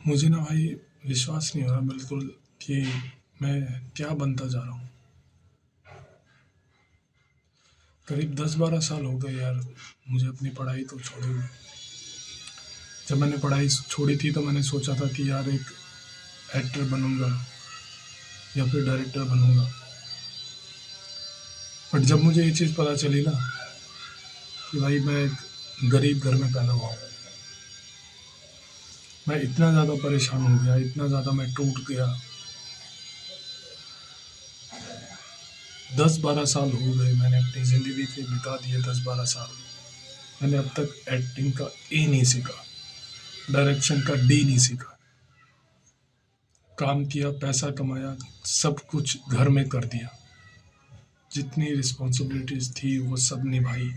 मुझे ना भाई विश्वास नहीं हो रहा बिल्कुल कि मैं क्या बनता जा रहा हूँ। करीब 10-12 साल हो गए यार मुझे अपनी पढ़ाई तो छोड़े हुए। जब मैंने पढ़ाई छोड़ी थी तो मैंने सोचा था कि यार एक एक्टर बनूंगा या फिर डायरेक्टर बनूंगा। बट जब मुझे ये चीज़ पता चली ना कि भाई मैं एक गरीब घर में पैदा हुआ हूँ, मैं इतना ज़्यादा परेशान हो गया, इतना ज़्यादा मैं टूट गया। 10-12 साल हो गए मैंने अपनी ज़िंदगी के बिता दिए। 10-12 साल मैंने अब तक एक्टिंग का ए नहीं सीखा, डायरेक्शन का डी नहीं सीखा। काम किया, पैसा कमाया, सब कुछ घर में कर दिया, जितनी रिस्पॉन्सिबिलिटीज थी वो सब निभाई,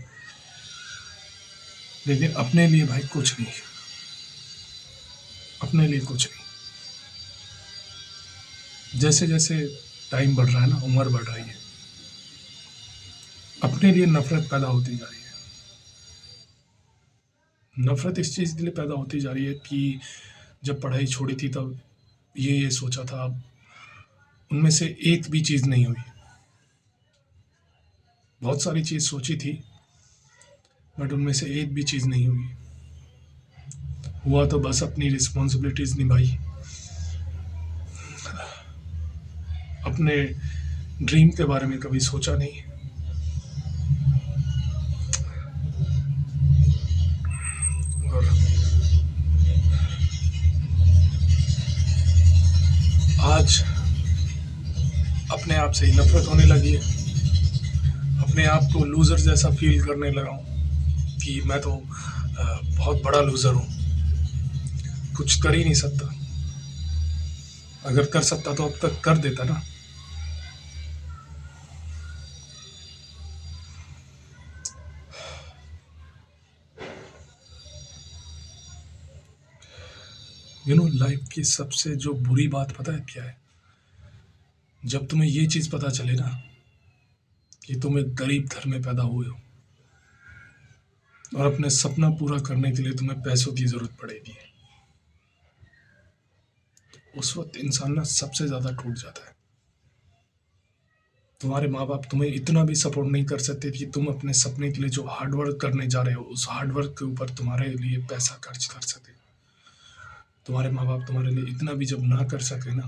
लेकिन अपने लिए भाई कुछ नहीं, अपने लिए कुछ नहीं। जैसे जैसे टाइम बढ़ रहा है ना, उम्र बढ़ रही है, अपने लिए नफरत पैदा होती जा रही है। नफरत इस चीज़ के लिए पैदा होती जा रही है कि जब पढ़ाई छोड़ी थी तब ये सोचा था, अब उनमें से एक भी चीज़ नहीं हुई। बहुत सारी चीज़ सोची थी बट उनमें से एक भी चीज़ नहीं हुई। हुआ तो बस अपनी रिस्पॉन्सिबिलिटीज़ निभाई, अपने ड्रीम के बारे में कभी सोचा नहीं। और आज अपने आप से ही नफरत होने लगी है, अपने आप को लूज़र जैसा फील करने लगा हूँ कि मैं तो बहुत बड़ा लूज़र हूँ, कुछ कर ही नहीं सकता। अगर कर सकता तो अब तक कर देता ना। लाइफ की सबसे जो बुरी बात पता है क्या है? जब तुम्हें ये चीज़ पता चले ना कि तुम एक गरीब घर में पैदा हुए हो और अपने सपना पूरा करने के लिए तुम्हें पैसों की ज़रूरत पड़ेगी, उस वक्त इंसान ना सबसे ज़्यादा टूट जाता है। तुम्हारे माँ बाप तुम्हें इतना भी सपोर्ट नहीं कर सकते कि तुम अपने सपने के लिए जो हार्ड वर्क करने जा रहे हो उस हार्ड वर्क के ऊपर तुम्हारे लिए पैसा खर्च कर सके। तुम्हारे माँ बाप तुम्हारे लिए इतना भी जब ना कर सके ना,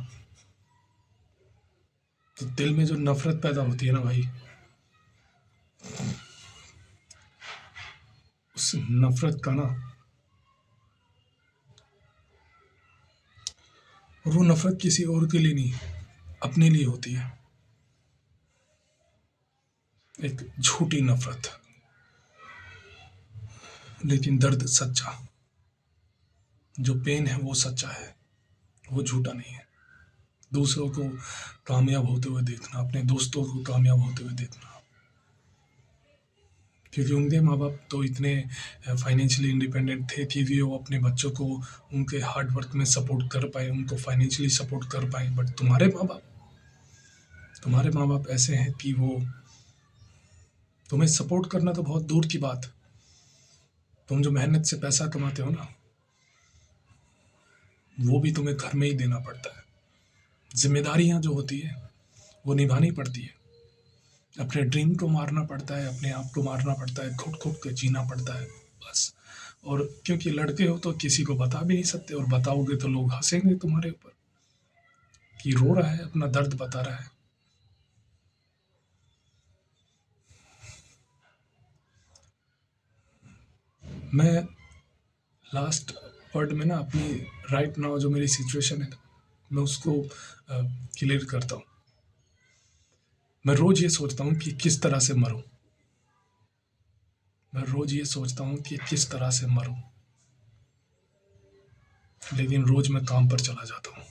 तो दिल में जो नफरत पैदा होती है ना भाई, उस नफरत का ना, और वो नफरत किसी और के लिए नहीं, अपने लिए होती है। एक झूठी नफरत, लेकिन दर्द सच्चा। जो पेन है वो सच्चा है, वो झूठा नहीं है। दूसरों को कामयाब होते हुए देखना, अपने दोस्तों को कामयाब होते हुए देखना, क्योंकि उनके माँ बाप तो इतने फाइनेंशियली इंडिपेंडेंट थे कि वो अपने बच्चों को उनके हार्ड वर्क में सपोर्ट कर पाए, उनको फाइनेंशियली सपोर्ट कर पाए। बट तुम्हारे माँ बाप ऐसे हैं कि वो तुम्हें सपोर्ट करना तो बहुत दूर की बात, तुम जो मेहनत से पैसा कमाते हो ना, वो भी तुम्हें घर में ही देना पड़ता है। जिम्मेदारियां जो होती है वो निभानी पड़ती है, अपने ड्रीम को मारना पड़ता है, अपने आप को मारना पड़ता है, घुट घुट के जीना पड़ता है बस। और क्योंकि लड़के हो तो किसी को बता भी नहीं सकते, और बताओगे तो लोग हंसेंगे तुम्हारे ऊपर कि रो रहा है, अपना दर्द बता रहा है। मैं लास्ट वर्ड में ना अपनी राइट नाउ जो मेरी सिचुएशन है मैं उसको क्लियर करता हूँ। मैं रोज ये सोचता हूँ कि किस तरह से मरूं, मैं रोज ये सोचता हूँ कि किस तरह से मरूं, लेकिन रोज मैं काम पर चला जाता हूँ।